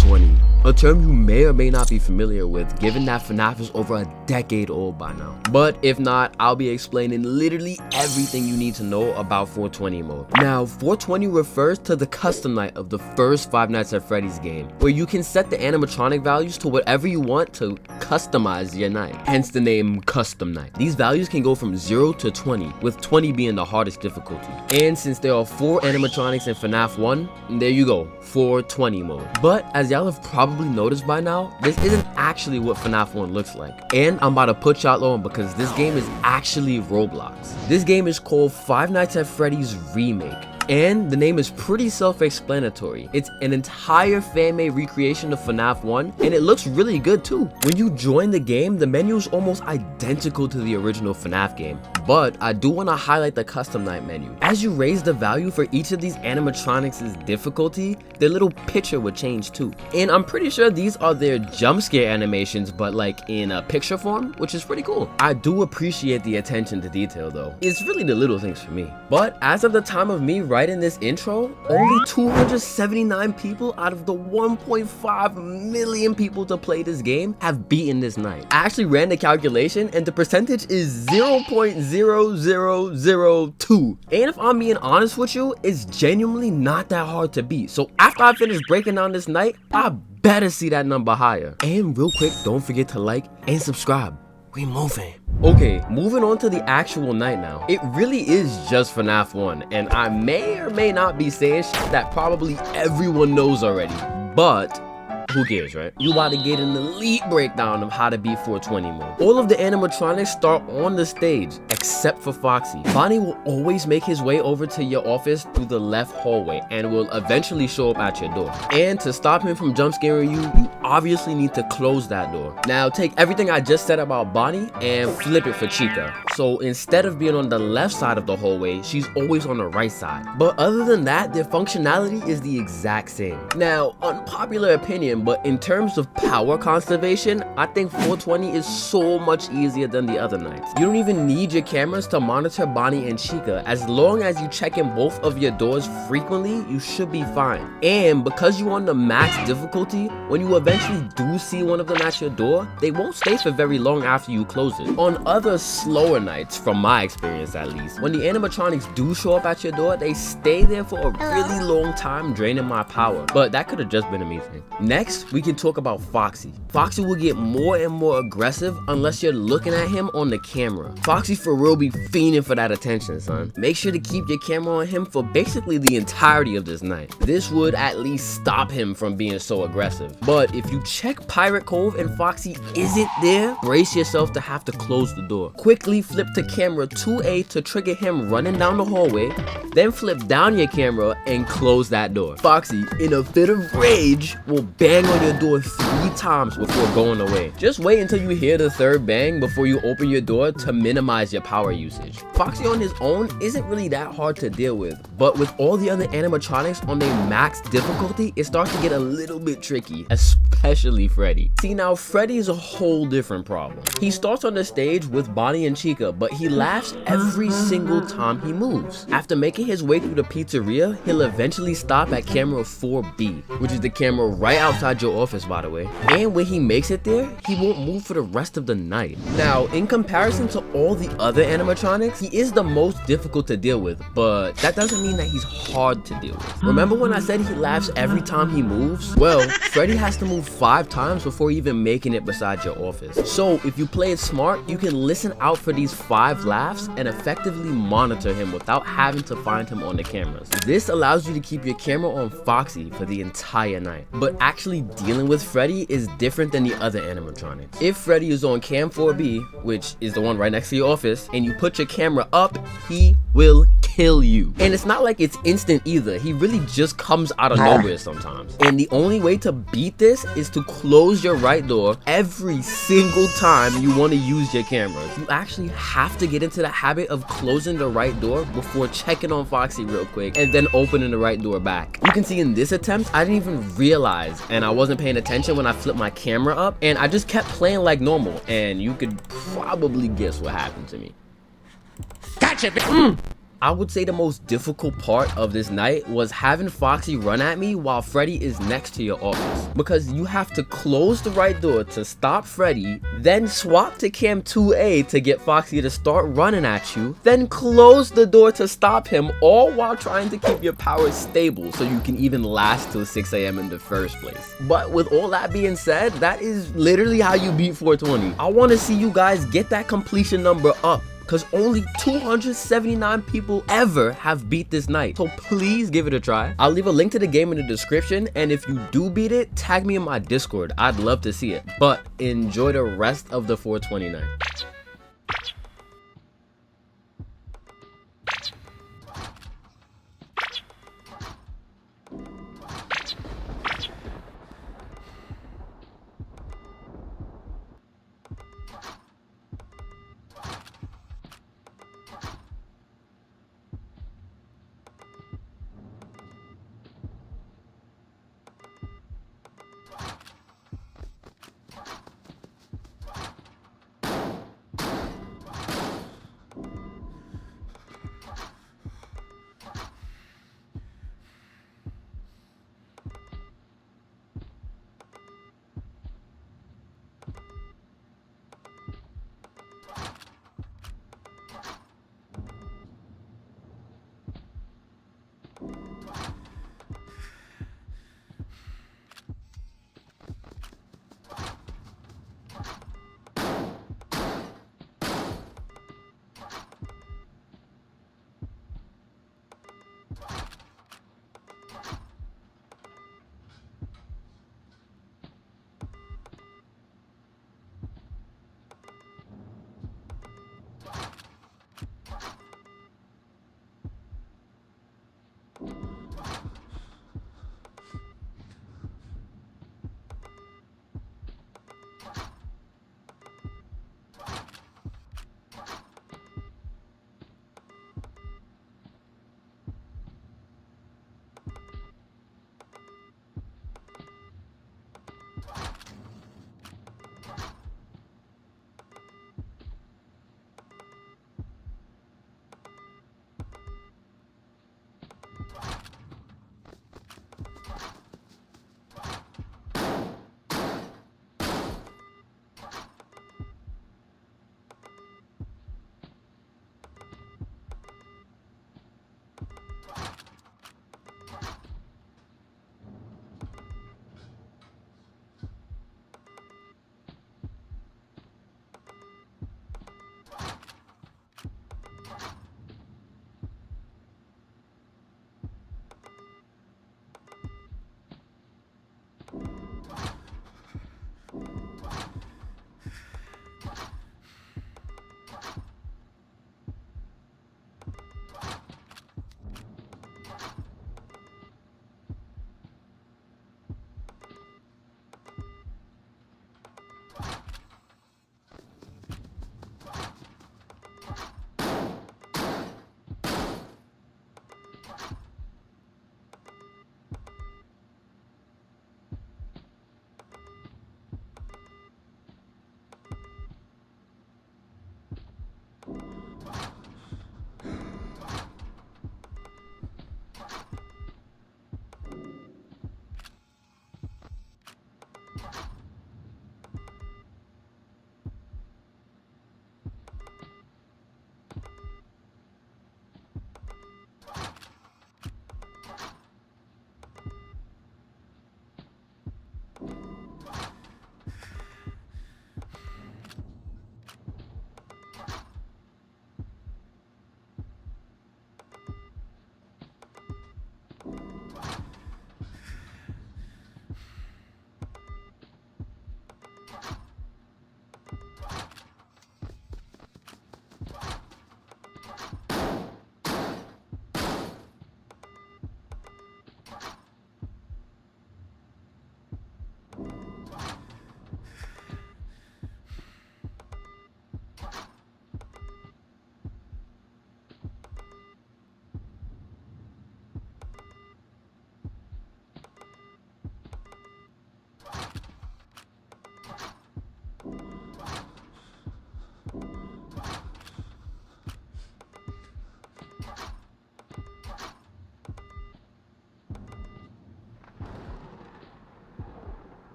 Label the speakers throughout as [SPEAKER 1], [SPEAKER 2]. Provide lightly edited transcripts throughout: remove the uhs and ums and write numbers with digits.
[SPEAKER 1] 420, a term you may or may not be familiar with given that Fnaf is over a decade old by now. But if not, I'll be explaining literally everything you need to know about 420 mode. Now, 420 refers to the custom night of the first Five Nights at Freddy's game, where you can set the animatronic values to whatever you want to customize your night, hence the name Custom Night. These values can go from 0 to 20, with 20 being the hardest difficulty. And since there are 4 animatronics in Fnaf 1, there you go, 420 mode. But as y'all have probably noticed by now, this isn't actually what Fnaf 1 looks like. And I'm about to put y'all on because this game is actually Roblox. This game is called Five Nights at Freddy's Remake. And the name is pretty self-explanatory. It's an entire fan-made recreation of Fnaf 1, and it looks really good too. When you join the game, the menu is almost identical to the original Fnaf game, but I do want to highlight the custom night menu. As you raise the value for each of these animatronics' difficulty, their little picture would change too. And I'm pretty sure these are their jump scare animations, but like in a picture form, which is pretty cool. I do appreciate the attention to detail though. It's really the little things for me. But as of the time of me writing this intro, only 279 people out of the 1.5 million people to play this game have beaten this night. I actually ran the calculation and the percentage is 0.0002. And if I'm being honest with you, it's genuinely not that hard to beat. So after I finish breaking down this night, I better see that number higher. And real quick, don't forget to like and subscribe. We moving. Okay, moving on to the actual night now. It really is just Fnaf 1, and I may or may not be saying shit that probably everyone knows already, but who cares, right? You about to get an elite breakdown of how to beat 420 mode. All of the animatronics start on the stage, except for Foxy. Bonnie will always make his way over to your office through the left hallway and will eventually show up at your door. And to stop him from jump scaring you, you obviously need to close that door. Now take everything I just said about Bonnie and flip it for Chica. So instead of being on the left side of the hallway, she's always on the right side. But other than that, their functionality is the exact same. Now, unpopular opinion, but in terms of power conservation, I think 420 is so much easier than the other nights. You don't even need your cameras to monitor Bonnie and Chica. As long as you check in both of your doors frequently, you should be fine. And because you're on the max difficulty, when you eventually do see one of them at your door, they won't stay for very long after you close it. On other slower nights, from my experience at least, when the animatronics do show up at your door, they stay there for a really long time, draining my power. But that could have just been amazing. Next, we can talk about Foxy. Foxy will get more and more aggressive unless you're looking at him on the camera. Foxy for real be fiending for that attention, son. Make sure to keep your camera on him for basically the entirety of this night. This would at least stop him from being so aggressive. But if you check Pirate Cove and Foxy isn't there, brace yourself to have to close the door. Quickly flip to camera 2A to trigger him running down the hallway, then flip down your camera and close that door. Foxy, in a fit of rage, will bang on your door 3 times before going away. Just wait until you hear the 3rd bang before you open your door to minimize your power usage. Foxy on his own isn't really that hard to deal with, but with all the other animatronics on their max difficulty, it starts to get a little bit tricky, especially Freddy. See, now Freddy is a whole different problem. He starts on the stage with Bonnie and Chica, but he laughs every single time he moves. After making his way through the pizzeria, he'll eventually stop at camera 4B, which is the camera right outside your office, by the way. And when he makes it there, he won't move for the rest of the night. Now, in comparison to all the other animatronics, he is the most difficult to deal with, but that doesn't mean that he's hard to deal with. Remember when I said he laughs every time he moves? Well, Freddy has to move 5 times before even making it beside your office. So if you play it smart, you can listen out for these 5 laughs and effectively monitor him without having to find him on the cameras. This allows you to keep your camera on Foxy for the entire night. But actually dealing with Freddy is different than the other animatronics. If Freddy is on cam 4B, which is the one right next to your office, and you put your camera up, he will kill you. And it's not like it's instant either. He really just comes out of nowhere sometimes. And the only way to beat this is to close your right door every single time you want to use your cameras. You actually have to get into the habit of closing the right door before checking on Foxy real quick and then opening the right door back. You can see in this attempt, I didn't even realize and I wasn't paying attention when I flipped my camera up, and I just kept playing like normal, and you could probably guess what happened to me.
[SPEAKER 2] Gotcha!
[SPEAKER 1] I would say the most difficult part of this night was having Foxy run at me while Freddy is next to your office. Because you have to close the right door to stop Freddy, then swap to cam 2A to get Foxy to start running at you, then close the door to stop him, all while trying to keep your power stable so you can even last till 6 AM in the first place. But with all that being said, that is literally how you beat 420. I want to see you guys get that completion number up, because only 279 people ever have beat this night. So please give it a try. I'll leave a link to the game in the description, and if you do beat it, tag me in my Discord. I'd love to see it. But enjoy the rest of the 420 night.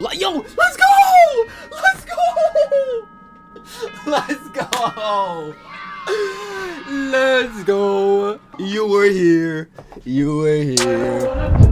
[SPEAKER 1] Like, yo, let's go! Let's go! Let's go! Let's go! You were here. You were here.